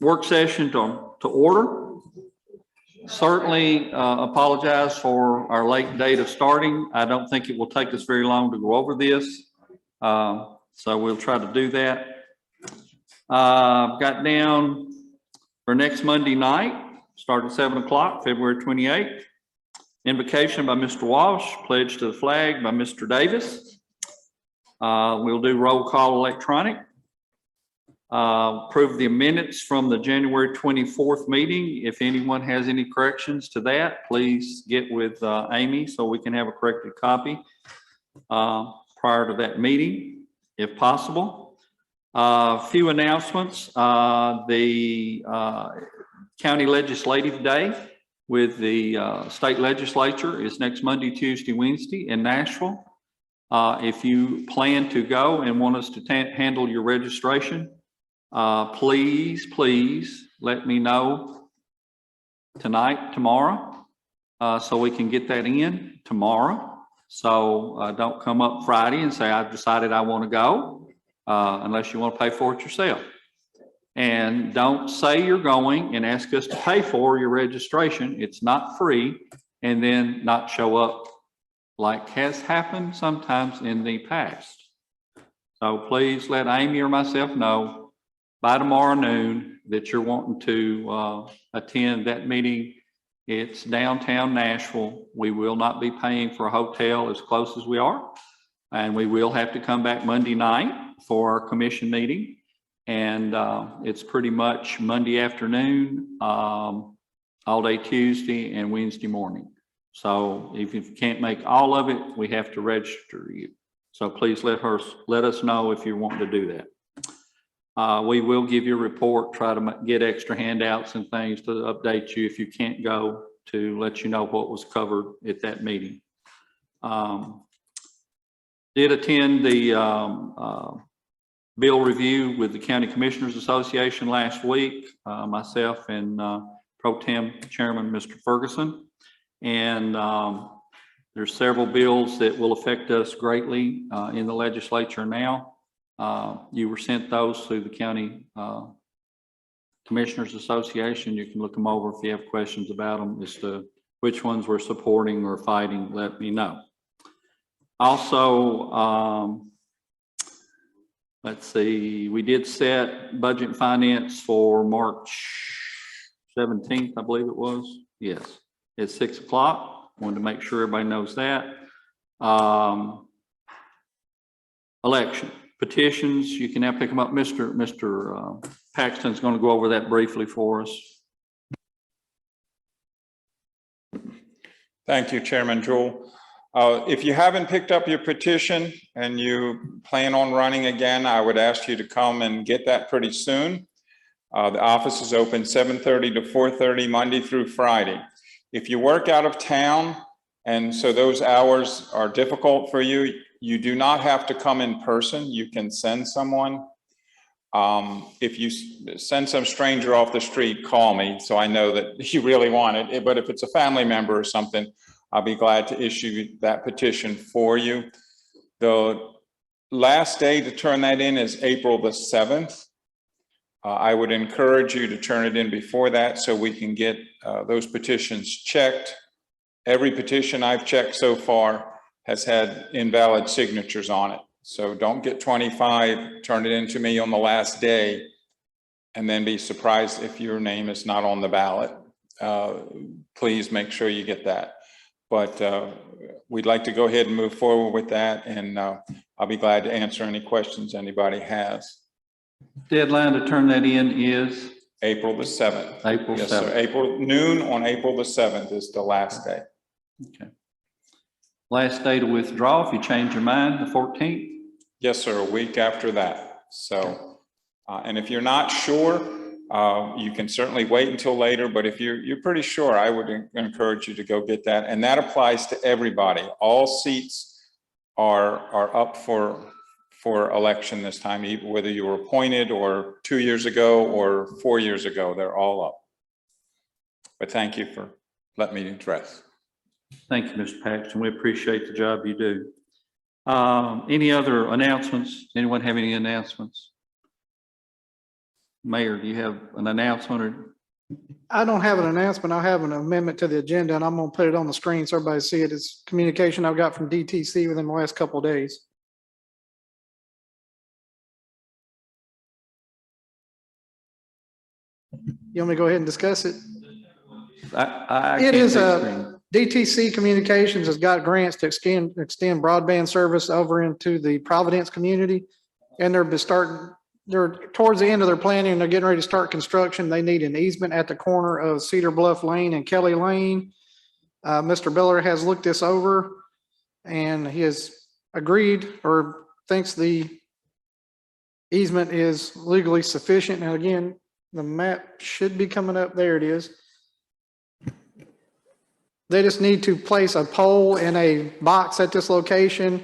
work session to order. Certainly apologize for our late date of starting. I don't think it will take us very long to go over this. So we'll try to do that. I've got down for next Monday night, start at 7 o'clock, February 28th. Invocation by Mr. Walsh, pledge to the flag by Mr. Davis. We'll do roll call electronic. Approve the minutes from the January 24th meeting. If anyone has any corrections to that, please get with Amy so we can have a corrected copy prior to that meeting, if possible. A few announcements. The County Legislative Day with the state legislature is next Monday, Tuesday, Wednesday in Nashville. If you plan to go and want us to handle your registration, please let me know tonight, tomorrow, so we can get that in tomorrow. So don't come up Friday and say, I've decided I want to go, unless you want to pay for it yourself. And don't say you're going and ask us to pay for your registration. It's not free, and then not show up, like has happened sometimes in the past. So please let Amy or myself know by tomorrow noon that you're wanting to attend that meeting. It's downtown Nashville. We will not be paying for a hotel as close as we are. And we will have to come back Monday night for our commission meeting. And it's pretty much Monday afternoon, all day Tuesday and Wednesday morning. So if you can't make all of it, we have to register you. So please let us know if you want to do that. We will give you a report, try to get extra handouts and things to update you if you can't go, to let you know what was covered at that meeting. Did attend the bill review with the County Commissioners Association last week, myself and Pro Tem Chairman Mr. Ferguson. And there's several bills that will affect us greatly in the legislature now. You were sent those through the County Commissioners Association. You can look them over. If you have questions about them as to which ones we're supporting or fighting, let me know. Also, let's see, we did set budget and finance for March 17th, I believe it was. Yes, at 6 o'clock. Wanted to make sure everybody knows that. Election. Petitions, you can now pick them up. Mr. Paxton's going to go over that briefly for us. Thank you, Chairman Jewell. If you haven't picked up your petition and you plan on running again, I would ask you to come and get that pretty soon. The office is open 7:30 to 4:30 Monday through Friday. If you work out of town and so those hours are difficult for you, you do not have to come in person. You can send someone. If you send some stranger off the street, call me so I know that you really want it. But if it's a family member or something, I'll be glad to issue that petition for you. The last day to turn that in is April the 7th. I would encourage you to turn it in before that so we can get those petitions checked. Every petition I've checked so far has had invalid signatures on it. So don't get 25, turn it in to me on the last day, and then be surprised if your name is not on the ballot. Please make sure you get that. But we'd like to go ahead and move forward with that, and I'll be glad to answer any questions anybody has. Deadline to turn that in is? April the 7th. April 7th. Yes, sir. Noon on April the 7th is the last day. Okay. Last day to withdraw if you change your mind, the 14th? Yes, sir, a week after that. So, and if you're not sure, you can certainly wait until later, but if you're pretty sure, I would encourage you to go get that. And that applies to everybody. All seats are up for election this time, even whether you were appointed or 2 years ago or 4 years ago, they're all up. But thank you for letting me address. Thank you, Mr. Paxton. We appreciate the job you do. Any other announcements? Anyone have any announcements? Mayor, do you have an announcement or? I don't have an announcement. I have an amendment to the agenda and I'm going to put it on the screen so everybody see it. It's communication I've got from DTC within the last couple of days. You want me to go ahead and discuss it? I It can't is see a screen. DTC Communications has got grants to extend broadband service over into the Providence community. And they're towards the end of their planning and they're getting ready to start construction. They need an easement at the corner of Cedar Bluff Lane and Kelly Lane. Mr. Biller has looked this over and he has agreed or thinks the easement is legally sufficient. And again, the map should be coming up. There it is. They just need to place a pole in a box at this location.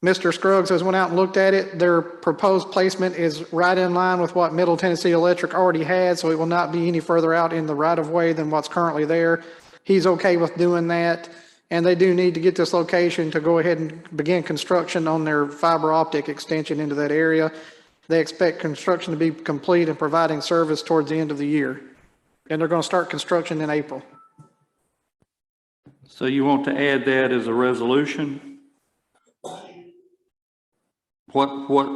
Mr. Scruggs has went out and looked at it. Their proposed placement is right in line with what Middle Tennessee Electric already had, so it will not be any further out in the right of way than what's currently there. He's okay with doing that. And they do need to get this location to go ahead and begin construction on their fiber optic extension into that area. They expect construction to be complete and providing service towards the end of the year. And they're going to start construction in April. So you want to add that as a resolution? What?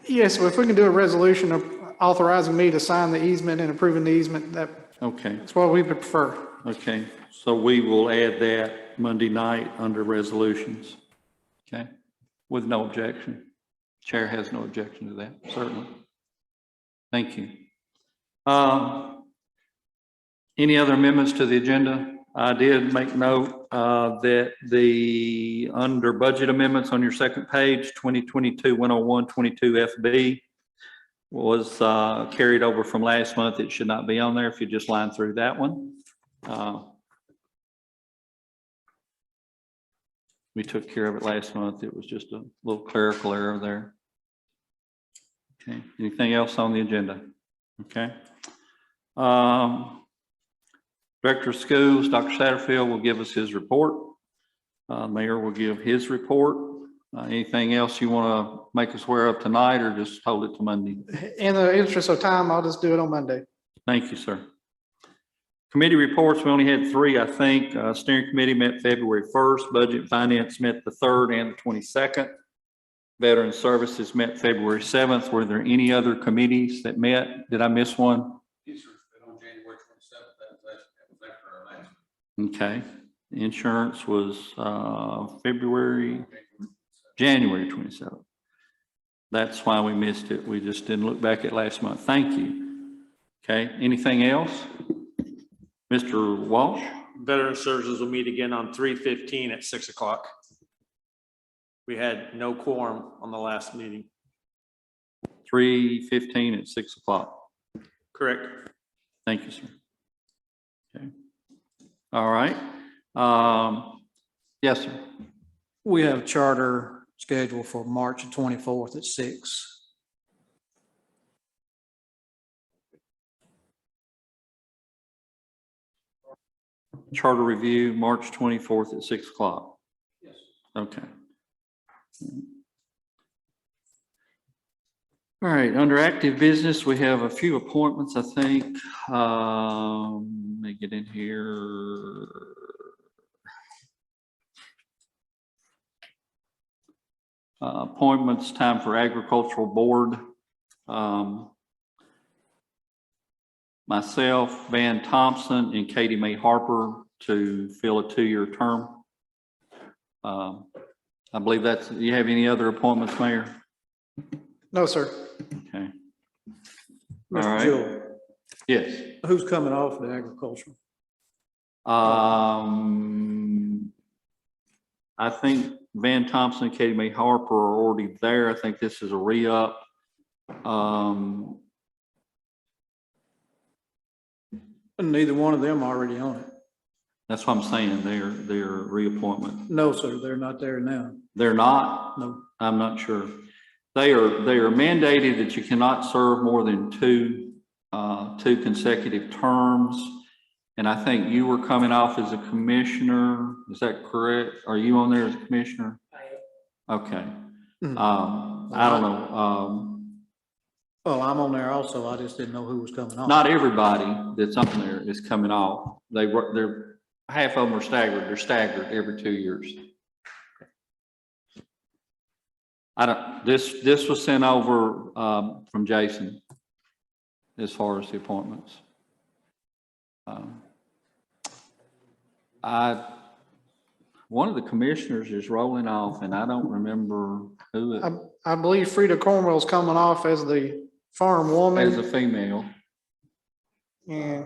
Yes, so if we can do a resolution of authorizing me to sign the easement and approving the easement, Okay, that's what we would prefer. okay. So we will add that Monday night under resolutions. Okay, with no objection. Chair has no objection to that, certainly. Thank you. Any other amendments to the agenda? I did make note that the under budget amendments on your second page, 2022-101-22 FB was carried over from last month. It should not be on there if you just line through that one. We took care of it last month. It was just a little clerical error there. Okay, anything else on the agenda? Okay. Director of Schools, Dr. Satterfield will give us his report. Mayor will give his report. Anything else you want to make us aware of tonight or just hold it to Monday? In the interest of time, I'll just do it on Monday. Thank you, sir. Committee reports, we only had 3, I think. Steering committee met February 1st. Budget and Finance met the 3rd and the 22nd. Veteran Services met February 7th. Were there any other committees that met? Did I miss one? Yes, sir. On January 27th, that was after our last. Okay. Insurance was January 27th. That's why we missed it. We just didn't look back at last month. Thank you. Okay. Anything else? Mr. Walsh? Veteran Services will meet again on 3/15 at 6 o'clock. We had no quorum on the last meeting. 3:15 at 6 o'clock. Correct. Thank you, sir. Okay. All right. Yes, sir. We have charter scheduled for March 24th at 6. Charter review, March 24th at 6 o'clock. Yes. Okay. All right, under active business, we have a few appointments, I think. Let me get in here. Appointments, time for agricultural board. Myself, Van Thompson, and Katie Mae Harper to fill a 2-year term. I believe that's, do you have any other appointments, Mayor? No, sir. Okay. All Mr. right. Joe, Yes. who's coming off the agricultural? I think Van Thompson and Katie Mae Harper are already there. I think this is a re-up. Neither one of them are already on it. That's what I'm saying. They're reappointment. No, sir, they're not there now. They're not? No. I'm not sure. They are mandated that you cannot serve more than two consecutive terms. And I think you were coming off as a commissioner. Is that correct? Are you on there as a commissioner? Okay. I don't know. Well, I'm on there also. I just didn't know who was coming on. Not everybody that's on there is coming off. They're, half of them are staggered. They're staggered every 2 years. This was sent over, from Jason as far as the appointments. One of the commissioners is rolling off and I don't remember who it, I believe Frida Cornwell's coming off as the farm as a woman. female. Yeah.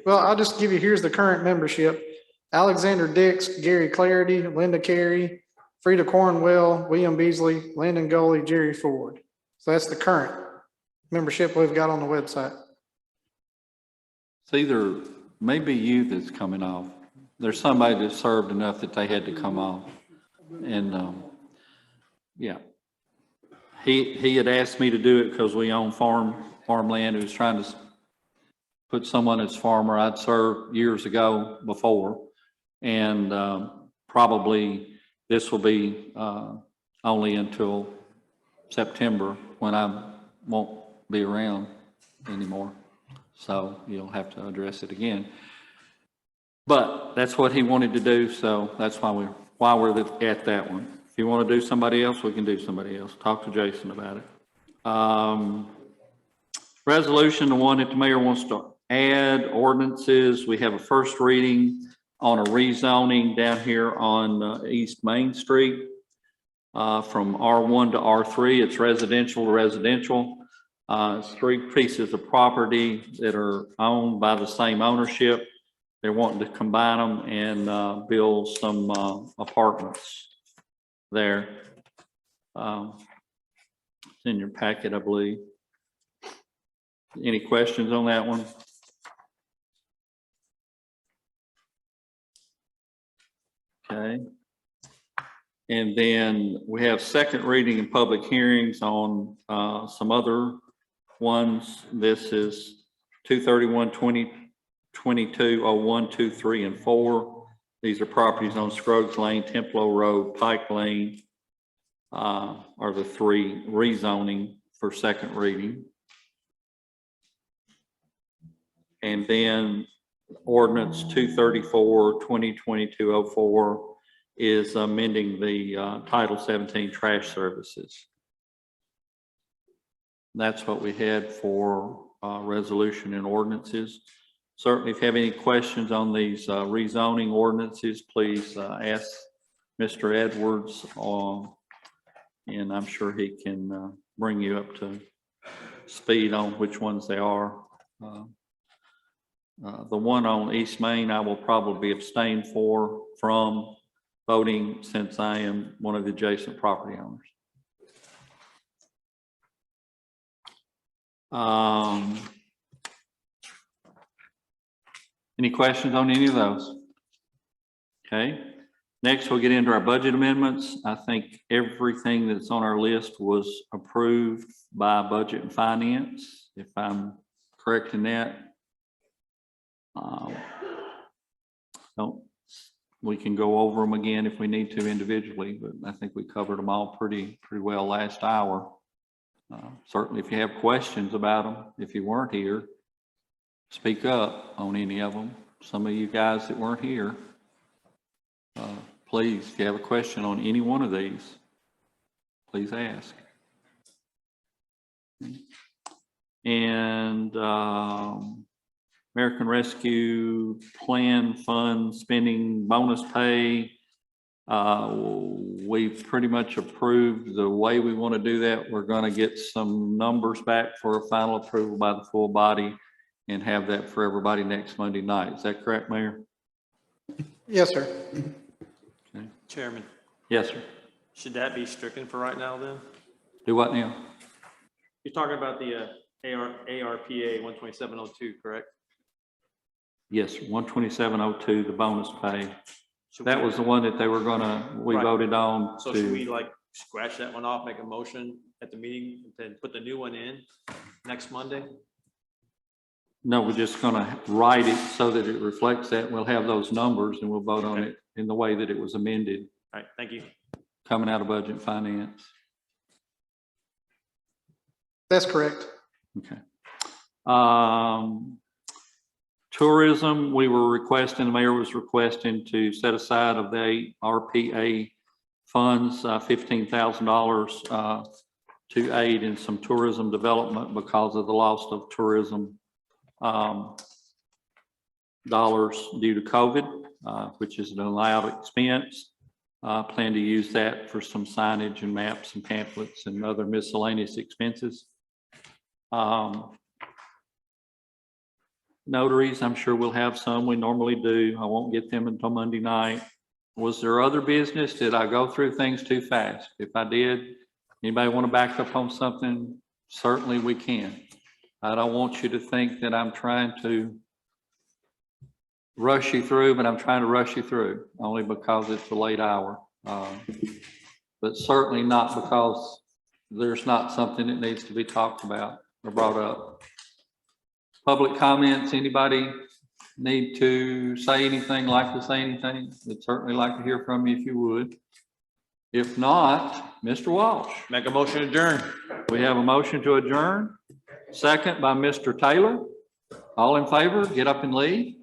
Well, I'll just give you, here's the current membership. Alexander Dix, Gary Clarity, Linda Carey, Frida Cornwell, William Beasley, Landon Goley, Jerry Ford. So that's the current membership we've got on the website. It's either maybe you that's coming off. There's somebody that served enough that they had to come off. And, yeah. He had asked me to do it because we own farmland. He was trying to put someone as farmer. I'd served years ago before. And, probably this will be, only until September when I won't be around anymore. So you'll have to address it again. But that's what he wanted to do, so that's why we're at that one. If you want to do somebody else, we can do somebody else. Talk to Jason about it. Resolution, the one that the mayor wants to add ordinances. We have a first reading on a rezoning down here on East Main Street from R1 to R3. It's residential to residential. It's 3 pieces of property that are owned by the same ownership. They're wanting to combine them and build some apartments there. It's in your packet, I believe. Any questions on that one? Okay. And then we have second reading and public hearings on some other ones. This is 231-2022-01, 2, 3, and 4. These are properties on Scruggs Lane, Templo Road, Pike Lane, are the 3 rezoning for second reading. And then ordinance 234-2022-04 is amending the Title 17 trash services. That's what we had for resolution and ordinances. Certainly, if you have any questions on these rezoning ordinances, please ask Mr. Edwards, and I'm sure he can bring you up to speed on which ones they are. The one on East Main, I will probably abstain from voting since I am one of the adjacent property owners. Any questions on any of those? Okay. Next, we'll get into our budget amendments. I think everything that's on our list was approved by Budget and Finance, if I'm correct in that. We can go over them again if we need to individually, but I think we covered them all pretty well last hour. Certainly, if you have questions about them, if you weren't here, speak up on any of them. Some of you guys that weren't here, please, if you have a question on any one of these, please ask. And American Rescue Plan Fund spending bonus pay. We've pretty much approved the way we want to do that. We're going to get some numbers back for a final approval by the full body and have that for everybody next Monday night. Is that correct, Mayor? Yes, sir. Okay. Chairman, Yes, sir. should that be stricken for right now then? Do what now? You're talking about the ARPA 12702, correct? Yes, 12702, the bonus pay. Should That we- was the one that they were we Right. voted on So should we to, like scratch that one off, make a motion at the meeting, and then put the new one in next Monday? no, we're just gonna write it so that it reflects that. We'll have those numbers and we'll vote on Okay. it in the way that it was amended, All right, thank you. coming out of Budget and Finance. That's correct. Okay. Tourism, we were requesting, the mayor was requesting to set aside of the RPA funds, $15,000 to aid in some tourism development because of the loss of tourism dollars due to COVID, which is an allowed expense. Plan to use that for some signage and maps and pamphlets and other miscellaneous expenses. Notaries, I'm sure we'll have some. We normally do. I won't get them until Monday night. Was there other business? Did I go through things too fast? If I did, anybody want to back up on something? Certainly we can. I don't want you to think that I'm trying to rush you through, but I'm trying to rush you through only because it's a late hour. But certainly not because there's not something that needs to be talked about or brought up. Public comments, anybody need to say anything, like to say anything? We'd certainly like to hear from you if you would. If not, Mr. Walsh. Make a motion to adjourn. We have a motion to adjourn. Second by Mr. Taylor. All in favor, get up and leave.